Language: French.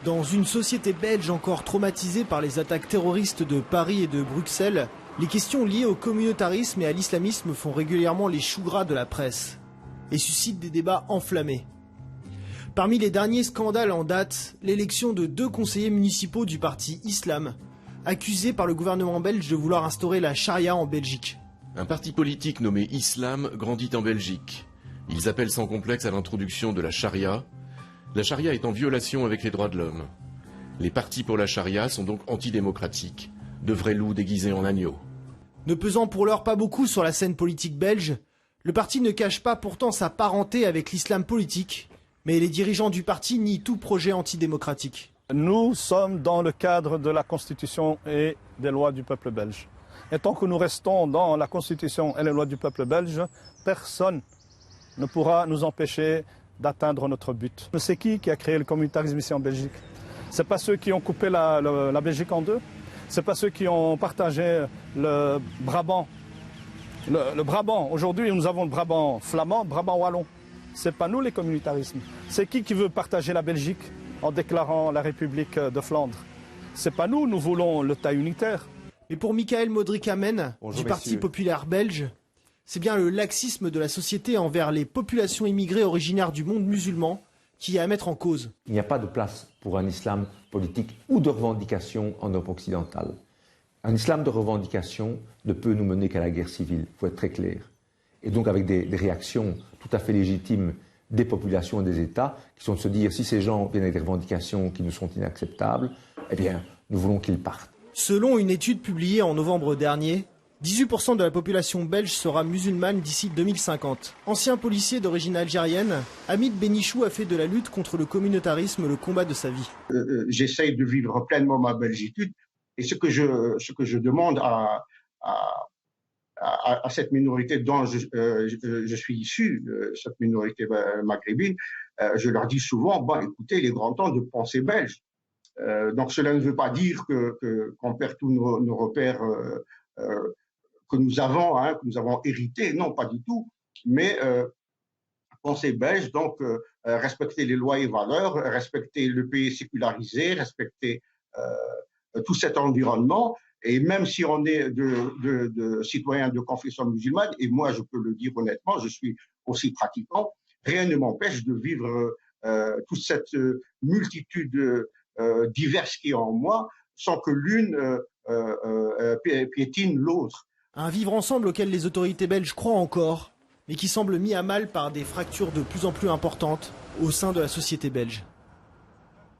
Dans une société belge encore traumatisée par les attaques terroristes de Paris et de Bruxelles, les questions liées au communautarisme et à l'islamisme font régulièrement les choux gras de la presse et suscitent des débats enflammés. Parmi les derniers scandales en date, l'élection de 2 conseillers municipaux du parti Islam, accusés par le gouvernement belge de vouloir instaurer la charia en Belgique. Un parti politique nommé Islam grandit en Belgique. Ils appellent sans complexe à l'introduction de la charia. La charia est en violation avec les droits de l'homme. Les partis pour la charia sont donc antidémocratiques, de vrais loups déguisés en agneaux. Ne pesant pour l'heure pas beaucoup sur la scène politique belge, le parti ne cache pas pourtant sa parenté avec l'islam politique, mais les dirigeants du parti nient tout projet antidémocratique. Nous sommes dans le cadre de la Constitution et des lois du peuple belge. Et tant que nous restons dans la Constitution et les lois du peuple belge, personne ne pourra nous empêcher d'atteindre notre but. C'est qui a créé le communautarisme ici en Belgique? C'est pas ceux qui ont coupé la Belgique en deux? C'est pas ceux qui ont partagé le Brabant? Le Brabant, aujourd'hui nous avons le Brabant flamand, le Brabant wallon. C'est pas nous les communautarismes. C'est qui veut partager la Belgique en déclarant la République de Flandre? C'est pas nous, nous voulons l'État unitaire. Mais pour Michael Modric-Amen, du Parti populaire belge, c'est bien le laxisme de la société envers les populations immigrées originaires du monde musulman qui est à mettre en cause. Il n'y a pas de place pour un islam politique ou de revendication en Europe occidentale. Un islam de revendication ne peut nous mener qu'à la guerre civile, il faut être très clair. Et donc avec des réactions tout à fait légitimes des populations et des États qui sont de se dire si ces gens viennent avec des revendications qui nous sont inacceptables, eh bien nous voulons qu'ils partent. Selon une étude publiée en novembre dernier, 18% de la population belge sera musulmane d'ici 2050. Ancien policier d'origine algérienne, Hamid Benichou a fait de la lutte contre le communautarisme le combat de sa vie. J'essaye de vivre pleinement ma belgitude et ce que je demande à cette minorité dont je suis issu, cette minorité maghrébine, je leur dis souvent, écoutez, il est grand temps de penser belge. Donc cela ne veut pas dire qu'on perd tous nos repères que nous avons hérités, non, pas du tout, mais penser belge, donc respecter les lois et valeurs, respecter le pays sécularisé, respecter tout cet environnement. Et même si on est de citoyens de confession musulmane, et moi je peux le dire honnêtement, je suis aussi pratiquant, rien ne m'empêche de vivre toute cette multitude diverse qui est en moi, sans que l'une piétine l'autre. Un vivre ensemble auquel les autorités belges croient encore, mais qui semble mis à mal par des fractures de plus en plus importantes au sein de la société belge.